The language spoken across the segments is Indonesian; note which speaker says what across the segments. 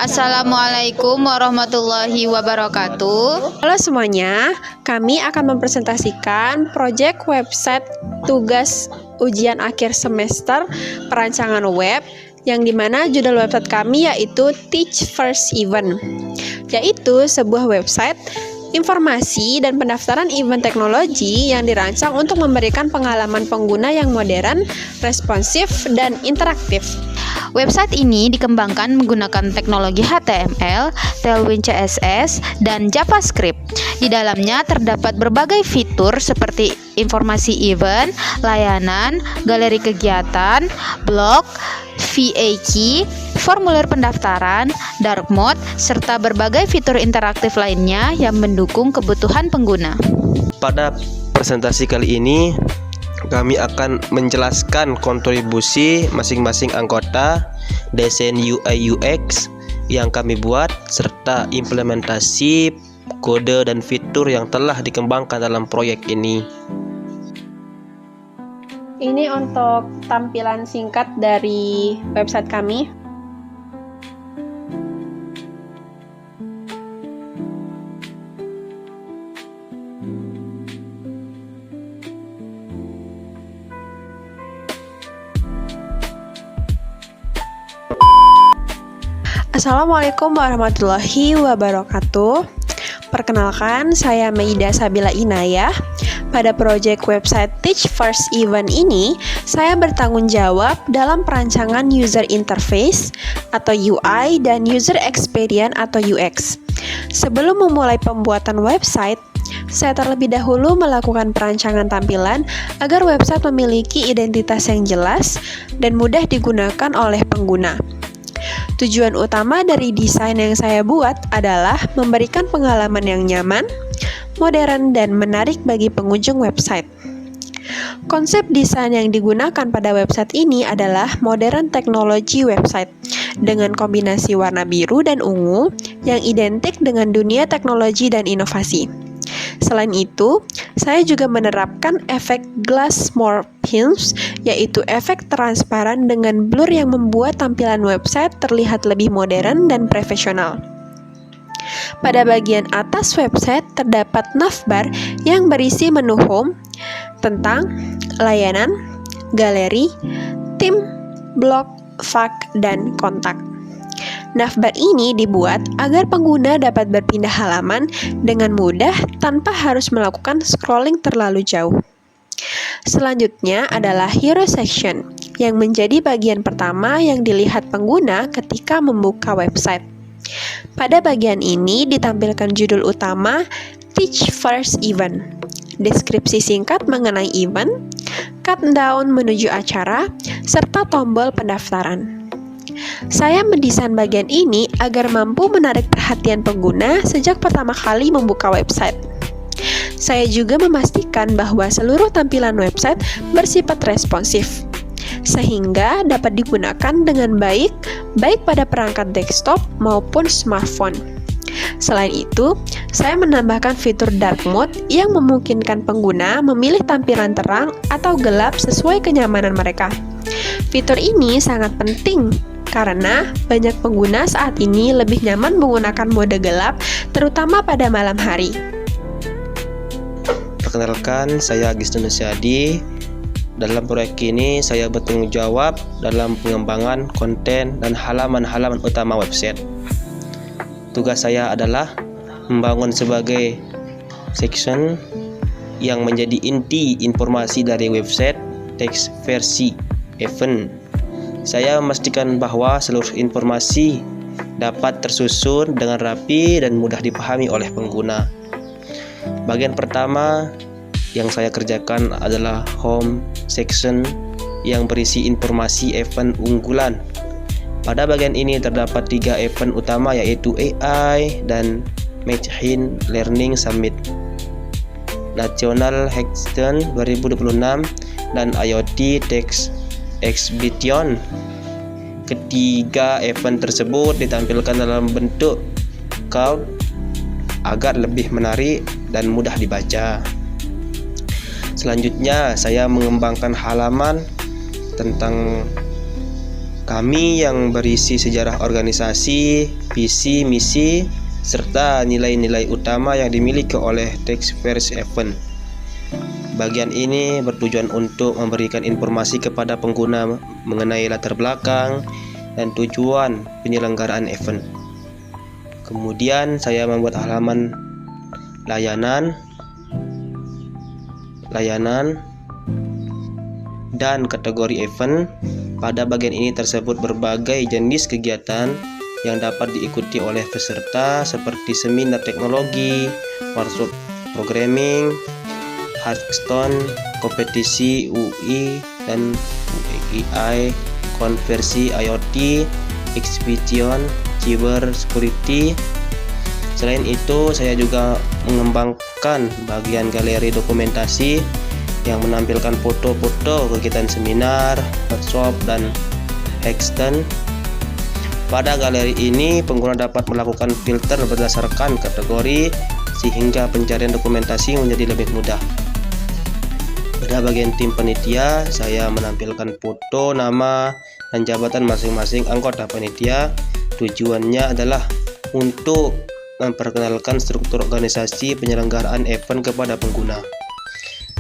Speaker 1: Assalamualaikum warahmatullahi wabarakatuh.
Speaker 2: Halo semuanya, kami akan mempresentasikan proyek website tugas ujian akhir semester perancangan web yang dimana judul website kami yaitu Teach First Event, yaitu sebuah website informasi dan pendaftaran event teknologi yang dirancang untuk memberikan pengalaman pengguna yang modern, responsif, dan interaktif.
Speaker 1: Website ini dikembangkan menggunakan teknologi HTML, Tailwind CSS, dan JavaScript. Di dalamnya terdapat berbagai fitur seperti informasi event, layanan, galeri kegiatan, blog, VA key, formulir pendaftaran, dark mode, serta berbagai fitur interaktif lainnya yang mendukung kebutuhan pengguna.
Speaker 3: Pada presentasi kali ini, kami akan menjelaskan kontribusi masing-masing anggota, desain UI UX yang kami buat, serta implementasi kode dan fitur yang telah dikembangkan dalam proyek ini.
Speaker 2: Ini untuk tampilan singkat dari website kami. Assalamualaikum warahmatullahi wabarakatuh. Perkenalkan, saya Maida Sabila Inayah. Pada proyek website Teach First Event ini, saya bertanggung jawab dalam perancangan user interface atau UI dan user experience atau UX. Sebelum memulai pembuatan website, saya terlebih dahulu melakukan perancangan tampilan agar website memiliki identitas yang jelas dan mudah digunakan oleh pengguna. Tujuan utama dari desain yang saya buat adalah memberikan pengalaman yang nyaman, modern, dan menarik bagi pengunjung website. Konsep desain yang digunakan pada website ini adalah modern technology website dengan kombinasi warna biru dan ungu yang identik dengan dunia teknologi dan inovasi. Selain itu, saya juga menerapkan efek glass morphism, yaitu efek transparan dengan blur yang membuat tampilan website terlihat lebih modern dan profesional. Pada bagian atas website terdapat navbar yang berisi menu home, tentang, layanan, galeri, tim, blog, FAQ, dan kontak. Navbar ini dibuat agar pengguna dapat berpindah halaman dengan mudah tanpa harus melakukan scrolling terlalu jauh. Selanjutnya adalah hero section yang menjadi bagian pertama yang dilihat pengguna ketika membuka website. Pada bagian ini ditampilkan judul utama Teach First Event, deskripsi singkat mengenai event, countdown menuju acara, serta tombol pendaftaran. Saya mendesain bagian ini agar mampu menarik perhatian pengguna sejak pertama kali membuka website. Saya juga memastikan bahwa seluruh tampilan website bersifat responsif, sehingga dapat digunakan dengan baik pada perangkat desktop maupun smartphone. Selain itu, saya menambahkan fitur dark mode yang memungkinkan pengguna memilih tampilan terang atau gelap sesuai kenyamanan mereka. Fitur ini sangat penting karena banyak pengguna saat ini lebih nyaman menggunakan mode gelap, terutama pada malam hari.
Speaker 3: Perkenalkan, saya Agustin Nusyadi. Dalam proyek ini, saya bertanggung jawab dalam pengembangan konten dan halaman-halaman utama website. Tugas saya adalah membangun sebagai section yang menjadi inti informasi dari website teks versi event. Saya memastikan bahwa seluruh informasi dapat tersusun dengan rapi dan mudah dipahami oleh pengguna. Bagian pertama yang saya kerjakan adalah home section yang berisi informasi event unggulan. Pada bagian ini terdapat 3 event utama yaitu AI dan Machine Learning Summit, National Hackathon 2026, dan IoT Tech Exhibition. Ketiga event tersebut ditampilkan dalam bentuk card agar lebih menarik dan mudah dibaca. Selanjutnya, saya mengembangkan halaman tentang kami yang berisi sejarah organisasi, visi misi, serta nilai-nilai utama yang dimiliki oleh Teach First Event. Bagian ini bertujuan untuk memberikan informasi kepada pengguna mengenai latar belakang dan tujuan penyelenggaraan event. Kemudian saya membuat halaman layanan dan kategori event. Pada bagian ini tersebut berbagai jenis kegiatan yang dapat diikuti oleh peserta seperti seminar teknologi, workshop programming, hackathon, kompetisi UI dan UEI, konversi IoT, exhibition, cyber security. Selain itu, saya juga mengembangkan bagian galeri dokumentasi yang menampilkan foto-foto kegiatan seminar, workshop, dan hackathon. Pada galeri ini, pengguna dapat melakukan filter berdasarkan kategori sehingga pencarian dokumentasi menjadi lebih mudah. Pada bagian tim panitia, saya menampilkan foto, nama, dan jabatan masing-masing anggota panitia. Tujuannya adalah untuk memperkenalkan struktur organisasi penyelenggaraan event kepada pengguna.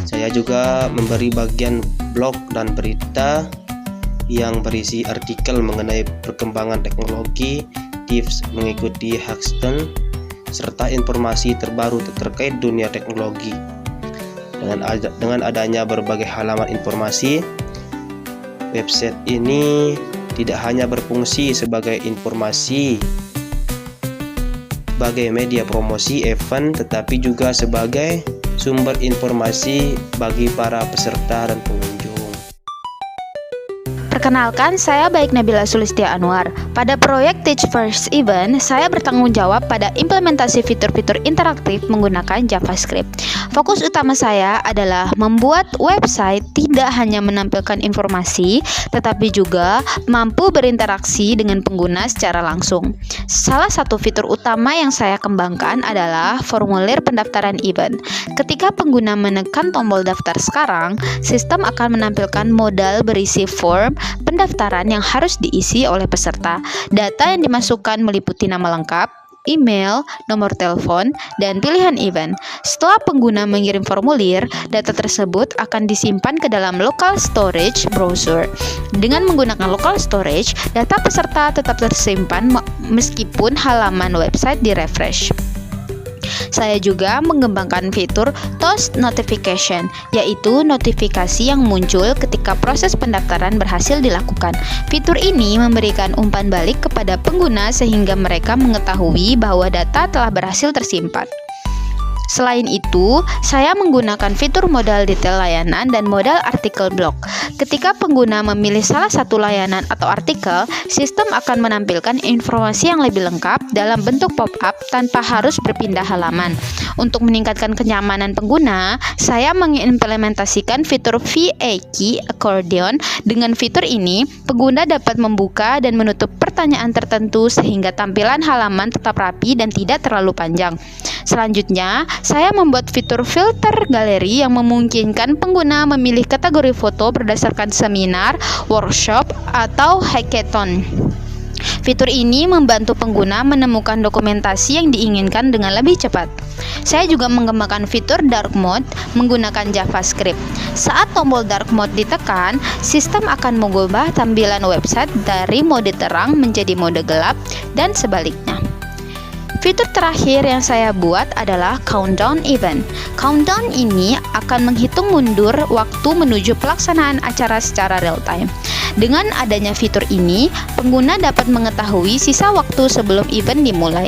Speaker 3: Saya juga memberi bagian blog dan berita yang berisi artikel mengenai perkembangan teknologi, tips mengikuti hackathon, serta informasi terbaru terkait dunia teknologi. Dengan adanya berbagai halaman informasi, website ini tidak hanya berfungsi sebagai informasi sebagai media promosi event, tetapi juga sebagai sumber informasi bagi para peserta dan pengunjung.
Speaker 1: Perkenalkan, saya Baik Nabila Sulistia Anwar. Pada proyek Teach First Event, saya bertanggung jawab pada implementasi fitur-fitur interaktif menggunakan JavaScript. Fokus utama saya adalah membuat website tidak hanya menampilkan informasi, tetapi juga mampu berinteraksi dengan pengguna secara langsung. Salah satu fitur utama yang saya kembangkan adalah formulir pendaftaran event. Ketika pengguna menekan tombol daftar sekarang, sistem akan menampilkan modal berisi form pendaftaran yang harus diisi oleh peserta. Data yang dimasukkan meliputi nama lengkap, email, nomor telepon, dan pilihan event. Setelah pengguna mengirim formulir, data tersebut akan disimpan ke dalam local storage browser. Dengan menggunakan local storage, data peserta tetap tersimpan meskipun halaman website direfresh. Saya juga mengembangkan fitur Toast Notification, yaitu notifikasi yang muncul ketika proses pendaftaran berhasil dilakukan. Fitur ini memberikan umpan balik kepada pengguna sehingga mereka mengetahui bahwa data telah berhasil tersimpan. Selain itu, saya menggunakan fitur modal detail layanan dan modal artikel blog. Ketika pengguna memilih salah satu layanan atau artikel, sistem akan menampilkan informasi yang lebih lengkap dalam bentuk pop-up tanpa harus berpindah halaman. Untuk meningkatkan kenyamanan pengguna, saya mengimplementasikan fitur VA-Key Accordion. Dengan fitur ini, pengguna dapat membuka dan menutup pertanyaan tertentu sehingga tampilan halaman tetap rapi dan tidak terlalu panjang. Selanjutnya, saya membuat fitur filter galeri yang memungkinkan pengguna memilih kategori foto berdasarkan seminar, workshop, atau hackathon. Fitur ini membantu pengguna menemukan dokumentasi yang diinginkan dengan lebih cepat. Saya juga mengembangkan fitur dark mode menggunakan JavaScript. Saat tombol dark mode ditekan, sistem akan mengubah tampilan website dari mode terang menjadi mode gelap dan sebaliknya. Fitur terakhir yang saya buat adalah Countdown Event. Countdown ini akan menghitung mundur waktu menuju pelaksanaan acara secara real time. Dengan adanya fitur ini, pengguna dapat mengetahui sisa waktu sebelum event dimulai.